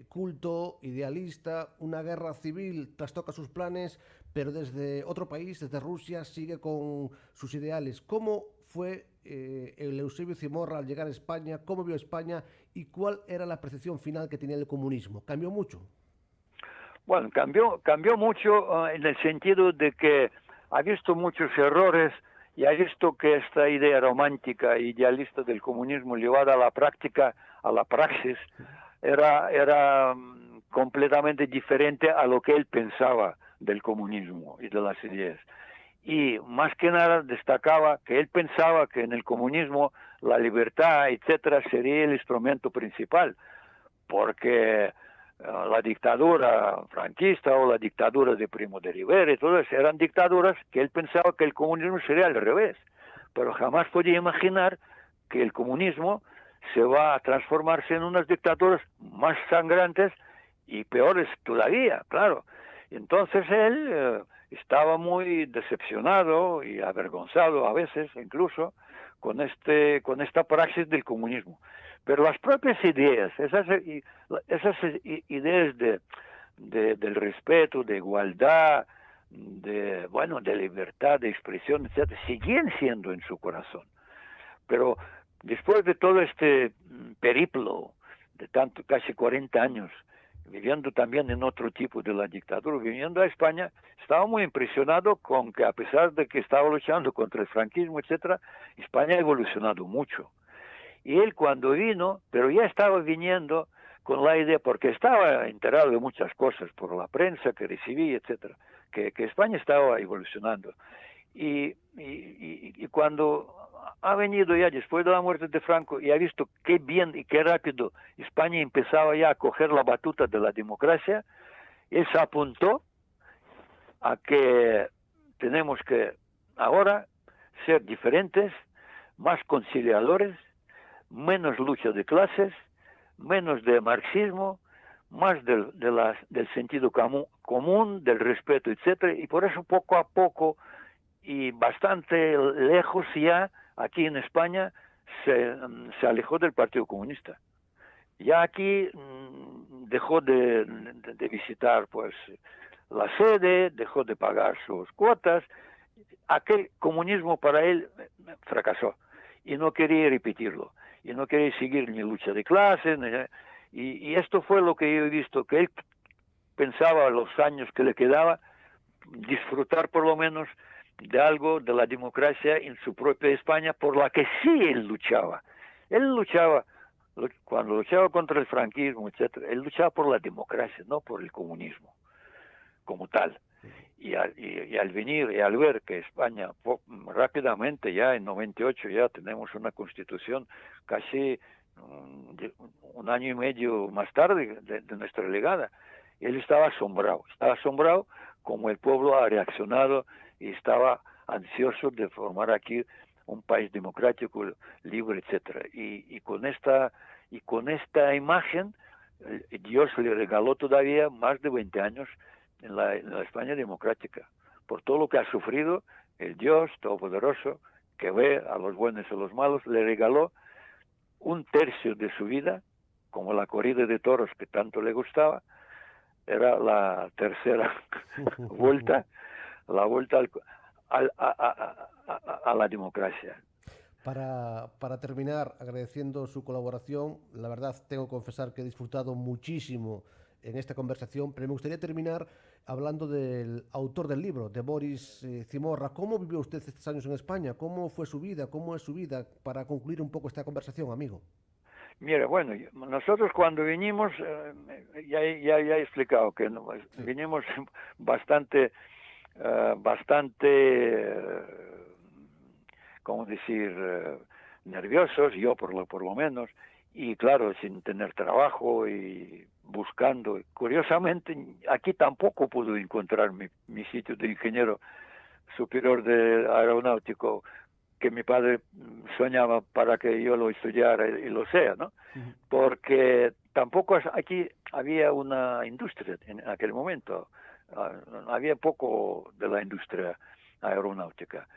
[SPEAKER 1] culto, idealista. Una guerra civil trastoca sus planes, pero desde otro país, desde Rusia, sigue con sus ideales. ¿Cómo fue el Eusebio Zimorra al llegar a España? ¿Cómo vio España? ¿Y cuál era la percepción final que tenía del comunismo? ¿Cambió mucho?
[SPEAKER 2] Bueno, cambió mucho en el sentido de que ha visto muchos errores y ha visto que esta idea romántica e idealista del comunismo llevada a la práctica, a la praxis, era completamente diferente a lo que él pensaba del comunismo y de las ideas. Y más que nada destacaba que él pensaba que en el comunismo la libertad, etcétera, sería el instrumento principal, porque la dictadura franquista o la dictadura de Primo de Rivera y todas eran dictaduras que él pensaba que el comunismo sería al revés, pero jamás podía imaginar que el comunismo se va a transformarse en unas dictaduras más sangrantes y peores todavía, claro. Entonces él estaba muy decepcionado y avergonzado a veces incluso con esta praxis del comunismo. Pero las propias ideas, esas ideas del respeto, de igualdad, de libertad de expresión, etcétera, siguen siendo en su corazón. Pero después de todo este periplo de casi 40 años, viviendo también en otro tipo de la dictadura, viniendo a España, estaba muy impresionado con que a pesar de que estaba luchando contra el franquismo, etcétera, España ha evolucionado mucho. Y él cuando vino, pero ya estaba viniendo con la idea, porque estaba enterado de muchas cosas por la prensa que recibí, etcétera, que España estaba evolucionando. Y cuando ha venido ya después de la muerte de Franco y ha visto qué bien y qué rápido España empezaba ya a coger la batuta de la democracia, él se apuntó a que tenemos que ahora ser diferentes, más conciliadores, menos lucha de clases, menos de marxismo, más del sentido común, del respeto, etcétera, y por eso poco a poco y bastante lejos ya aquí en España se alejó del Partido Comunista. Ya aquí dejó de visitar pues la sede, dejó de pagar sus cuotas. Aquel comunismo para él fracasó y no quería repetirlo. y no quería seguir ni lucha de clases, y esto fue lo que yo he visto, que él pensaba a los años que le quedaba disfrutar por lo menos de algo de la democracia en su propia España, por la que sí él luchaba. Él luchaba, cuando luchaba contra el franquismo, etcétera, él luchaba por la democracia, no por el comunismo como tal. Y al venir y al ver que España rápidamente, ya en 98 ya tenemos una constitución casi un año y medio más tarde de nuestra llegada, él estaba asombrado como el pueblo ha reaccionado y estaba ansioso de formar aquí un país democrático, libre, etcétera. Y con esta imagen, Dios le regaló todavía más de 20 años en la España democrática. Por todo lo que ha sufrido, el Dios Todopoderoso, que ve a los buenos y a los malos, le regaló un tercio de su vida, como la corrida de toros que tanto le gustaba. Era la tercera vuelta, la vuelta a la democracia.
[SPEAKER 1] Para terminar, agradeciendo su colaboración, la verdad tengo que confesar que he disfrutado muchísimo en esta conversación, pero me gustaría terminar hablando del autor del libro, de Boris Zimorra. ¿Cómo vivió usted estos años en España? ¿Cómo fue su vida? ¿Cómo es su vida? Para concluir un poco esta conversación, amigo.
[SPEAKER 2] Mira, bueno, nosotros cuando vinimos, ya he explicado que vinimos bastante, ¿cómo decir?, nerviosos, yo por lo menos, y claro, sin tener trabajo y buscando. Curiosamente, aquí tampoco pude encontrar mi sitio de ingeniero superior de aeronáutico que mi padre soñaba para que yo lo estudiara y lo sea, ¿no? Porque tampoco aquí había una industria en aquel momento, había poco de la industria aeronáutica.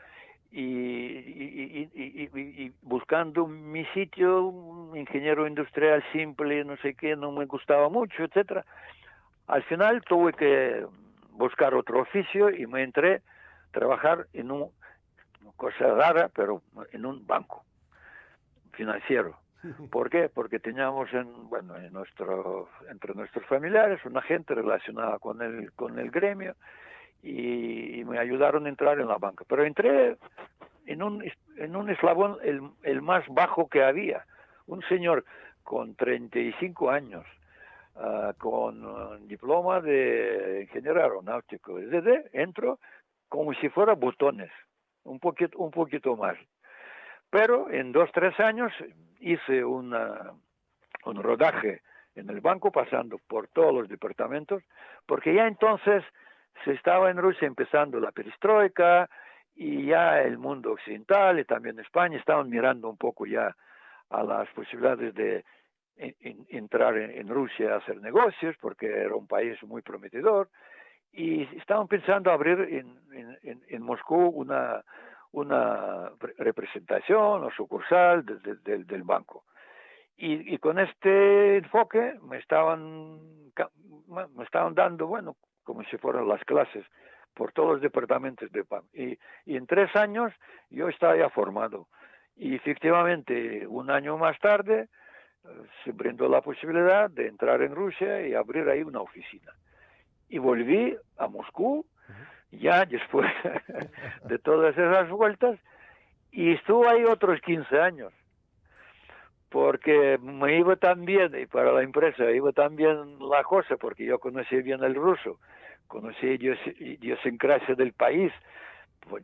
[SPEAKER 2] Y buscando mi sitio, un ingeniero industrial simple, no sé qué, no me gustaba mucho, etcétera. Al final tuve que buscar otro oficio y me entré a trabajar en una cosa rara, pero en un banco financiero. ¿Por qué? Porque teníamos entre nuestros familiares una gente relacionada con el gremio y me ayudaron a entrar en la banca. Pero entré en un eslabón el más bajo que había. Un señor con 35 años, con diploma de ingeniero aeronáutico. Entro como si fuera botones, un poquito más. Pero en 2-3 años hice un rodaje en el banco, pasando por todos los departamentos, porque ya entonces se estaba en Rusia empezando la perestroika, y ya el mundo occidental y también España estaban mirando un poco ya a las posibilidades de entrar en Rusia a hacer negocios, porque era un país muy prometedor, y estaban pensando abrir en Moscú una representación o sucursal del banco. Y con este enfoque me estaban dando, bueno, como si fueran las clases, por todos los departamentos de PAM. Y en 3 años yo estaba ya formado. Y efectivamente, un año más tarde, se brindó la posibilidad de entrar en Rusia y abrir ahí una oficina. Y volví a Moscú, ya después de todas esas vueltas, y estuve ahí otros 15 años, porque me iba tan bien, y para la empresa iba tan bien la cosa, porque yo conocí bien el ruso, conocí idiosincrasia del país,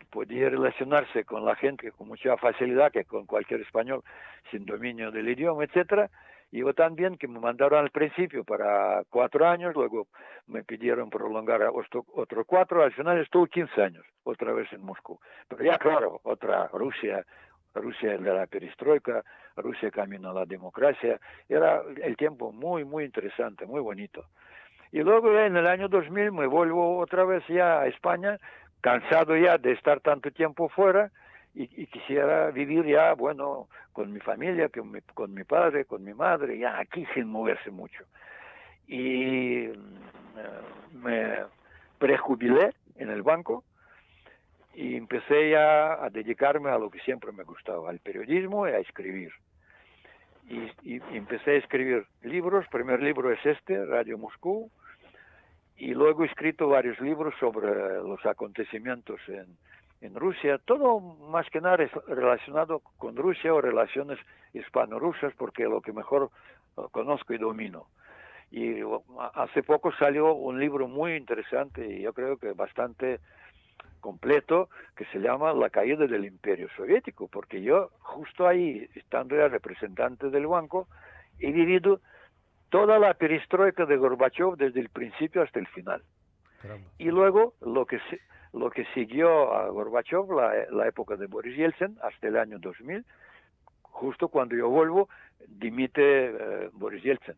[SPEAKER 2] podía relacionarse con la gente con mucha facilidad que con cualquier español sin dominio del idioma, etcétera. Iba tan bien que me mandaron al principio para 4 años, luego me pidieron prolongar otro 4, al final estuve 15 años, otra vez en Moscú. Pero ya claro, otra Rusia de la perestroika, Rusia camino a la democracia, era el tiempo muy, muy interesante, muy bonito. Y luego ya en el año 2000 me vuelvo otra vez ya a España, cansado ya de estar tanto tiempo fuera, y quisiera vivir ya, bueno, con mi familia, con mi padre, con mi madre, ya aquí sin moverse mucho. Y me prejubilé en el banco y empecé ya a dedicarme a lo que siempre me gustaba, al periodismo y a escribir. y empecé a escribir libros. El primer libro es este, Radio Moscú, y luego he escrito varios libros sobre los acontecimientos en Rusia, todo más que nada relacionado con Rusia o relaciones hispano-rusas, porque es lo que mejor conozco y domino. Y hace poco salió un libro muy interesante y yo creo que bastante completo, que se llama La caída del Imperio Soviético, porque yo justo ahí, estando ya representante del banco, he vivido toda la perestroika de Gorbachev desde el principio hasta el final.
[SPEAKER 1] Caramba.
[SPEAKER 2] Y luego lo que siguió a Gorbachev, la época de Boris Yeltsin, hasta el año 2000, justo cuando yo vuelvo, dimite Boris Yeltsin.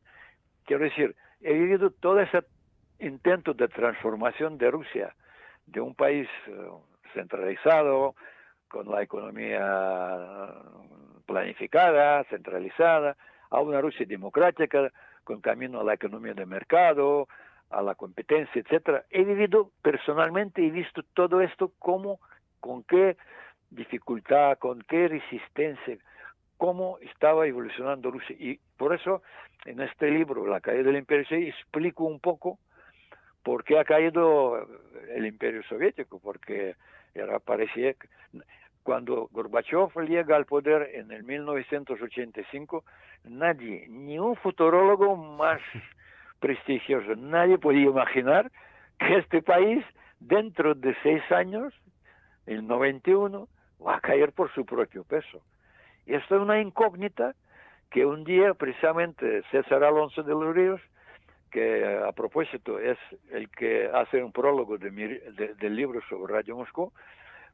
[SPEAKER 2] Quiero decir, he vivido todo ese intento de transformación de Rusia, de un país centralizado, con la economía planificada, centralizada, a una Rusia democrática, con camino a la economía de mercado, a la competencia, etcétera. He vivido personalmente, he visto todo esto con qué dificultad, con qué resistencia, cómo estaba evolucionando Rusia. Y por eso, en este libro, La caída del Imperio Soviético, explico un poco por qué ha caído el Imperio Soviético, porque parecía que cuando Gorbachev llega al poder en el 1985, nadie, ni un futurólogo más prestigioso, nadie podía imaginar que este país, dentro de 6 años, el 91, va a caer por su propio peso. Y esto es una incógnita que un día, precisamente, César Alonso de los Ríos, que a propósito es el que hace un prólogo del libro sobre Radio Moscú,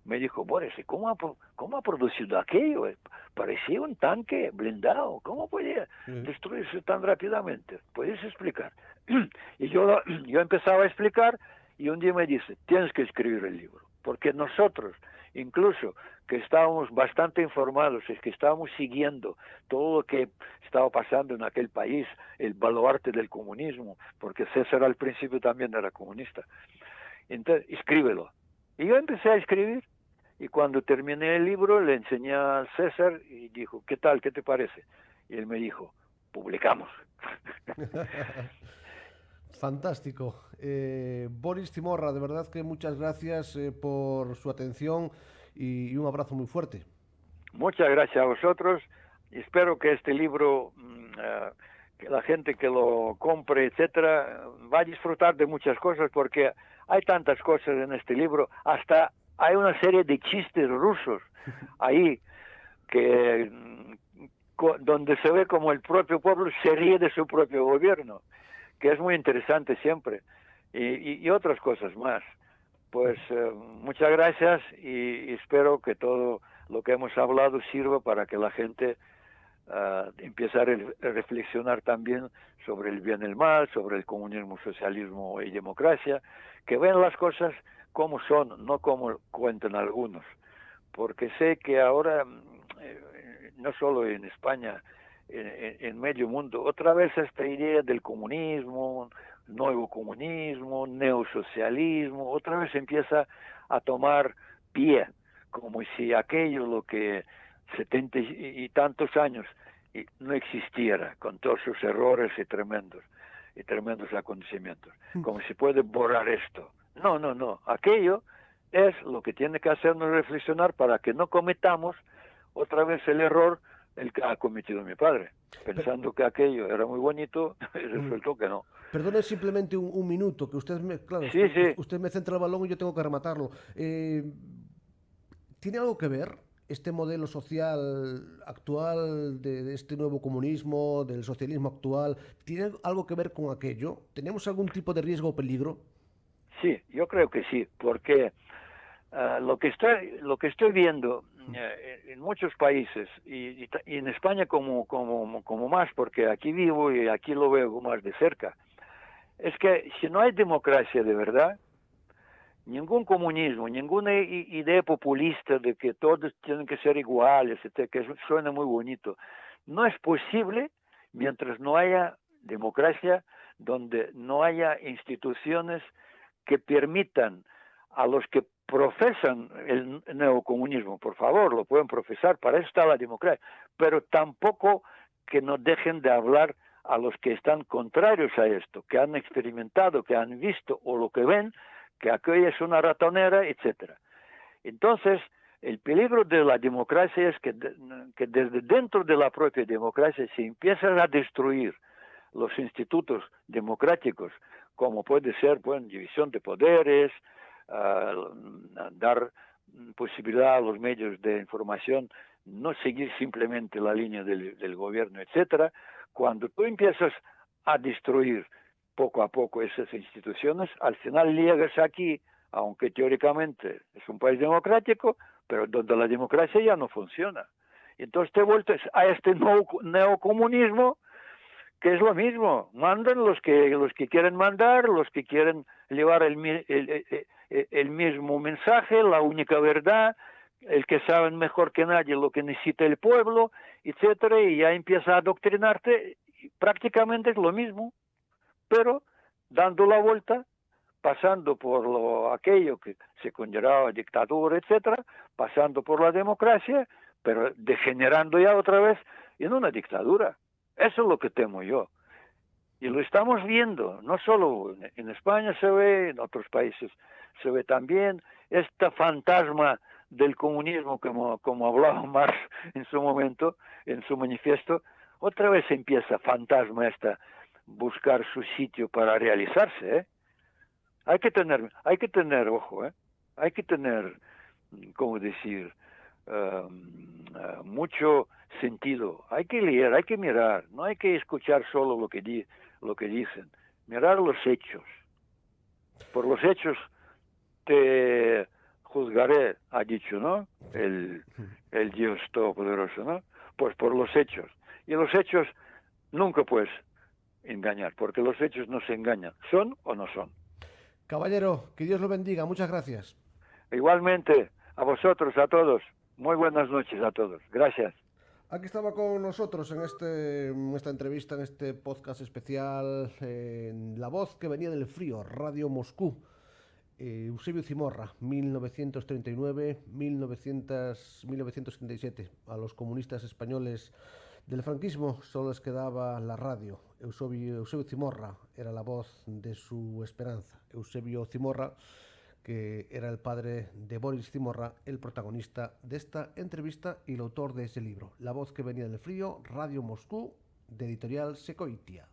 [SPEAKER 2] me dijo: Boris, ¿cómo ha producido aquello? Parecía un tanque blindado. ¿Cómo podía destruirse tan rápidamente? ¿Puedes explicar? Y yo empezaba a explicar, y un día me dice: tienes que escribir el libro, porque nosotros, incluso que estábamos bastante informados, es que estábamos siguiendo todo lo que estaba pasando en aquel país, el baluarte del comunismo, porque César al principio también era comunista. Entonces, escríbelo. Y yo empecé a escribir, y cuando terminé el libro le enseñé a César y dijo: ¿qué tal? ¿Qué te parece? Y él me dijo: publicamos.
[SPEAKER 1] Fantástico. Boris Zimorra, de verdad que muchas gracias por su atención y un abrazo muy fuerte.
[SPEAKER 2] Muchas gracias a vosotros. Espero que este libro, que la gente que lo compre, etcétera, va a disfrutar de muchas cosas, porque hay tantas cosas en este libro. Hasta hay una serie de chistes rusos ahí que donde se ve como el propio pueblo se ríe de su propio gobierno, que es muy interesante siempre, y otras cosas más. Pues muchas gracias, y espero que todo lo que hemos hablado sirva para que la gente empiece a reflexionar también sobre el bien y el mal, sobre el comunismo, socialismo y democracia, que vean las cosas como son, no como cuentan algunos. Porque sé que ahora, no solo en España, en medio mundo, otra vez esta idea del comunismo, nuevo comunismo, neosocialismo, otra vez empieza a tomar pie, como si aquello, lo que 70 y tantos años no existiera, con todos sus errores y tremendos acontecimientos, como si puede borrar esto. No, no, no, aquello es lo que tiene que hacernos reflexionar para que no cometamos otra vez el error el que ha cometido mi padre, pensando que aquello era muy bonito y resultó que no.
[SPEAKER 1] Perdone simplemente un minuto, que usted me, claro,
[SPEAKER 2] Sí, sí.
[SPEAKER 1] usted me centra el balón y yo tengo que rematarlo. ¿Tiene algo que ver este modelo social actual, de este nuevo comunismo, del socialismo actual? ¿Tiene algo que ver con aquello? ¿Tenemos algún tipo de riesgo o peligro?
[SPEAKER 2] Sí, yo creo que sí, porque lo que estoy viendo en muchos países, y en España como más, porque aquí vivo y aquí lo veo más de cerca, es que si no hay democracia de verdad, ningún comunismo, ninguna idea populista de que todos tienen que ser iguales, que suena muy bonito, no es posible mientras no haya democracia, donde no haya instituciones que permitan a los que profesan el neocomunismo, por favor, lo pueden profesar, para eso está la democracia, pero tampoco que no dejen de hablar a los que están contrarios a esto, que han experimentado, que han visto o lo que ven, que aquello es una ratonera, etcétera. Entonces, el peligro de la democracia es que desde dentro de la propia democracia se empiezan a destruir los institutos democráticos, como puede ser, bueno, división de poderes, dar posibilidad a los medios de información, no seguir simplemente la línea del gobierno, etcétera. Cuando tú empiezas a destruir poco a poco esas instituciones, al final llegas aquí, aunque teóricamente es un país democrático, pero donde la democracia ya no funciona. Entonces te vuelves a este neocomunismo, que es lo mismo, mandan los que quieren mandar, los que quieren llevar el mismo mensaje, la única verdad, el que saben mejor que nadie lo que necesita el pueblo, etcétera, y ya empieza a adoctrinarte, prácticamente es lo mismo, pero dando la vuelta, pasando por aquello que se consideraba dictadura, etcétera, pasando por la democracia, pero degenerando ya otra vez en una dictadura. Eso es lo que temo yo. Y lo estamos viendo, no solo en España se ve, en otros países se ve también, este fantasma del comunismo, como hablaba Marx en su momento, en su manifiesto, otra vez empieza fantasma buscar su sitio para realizarse, ¿eh? Hay que tener ojo, ¿eh? Hay que tener, ¿cómo decir? Mucho sentido. Hay que leer, hay que mirar, no hay que escuchar solo lo que dicen. Mirar los hechos. Por los hechos te juzgaré, ha dicho, ¿no? El Dios Todopoderoso, ¿no? Pues por los hechos. Y los hechos nunca puedes engañar, porque los hechos no se engañan. ¿Son o no son?
[SPEAKER 1] Caballero, que Dios lo bendiga. Muchas gracias.
[SPEAKER 2] Igualmente, a vosotros, a todos. Muy buenas noches a todos. Gracias.
[SPEAKER 1] Aquí estaba con nosotros en esta entrevista, en este podcast especial, en La Voz que venía del frío, Radio Moscú. Eusebio Zimorra, 1939-1937. A los comunistas españoles del franquismo solo les quedaba la radio. Eusebio Zimorra era la voz de su esperanza. Eusebio Zimorra, que era el padre de Boris Zimorra, el protagonista de esta entrevista y el autor de ese libro, La Voz que venía del frío, Radio Moscú, de editorial Secoitia.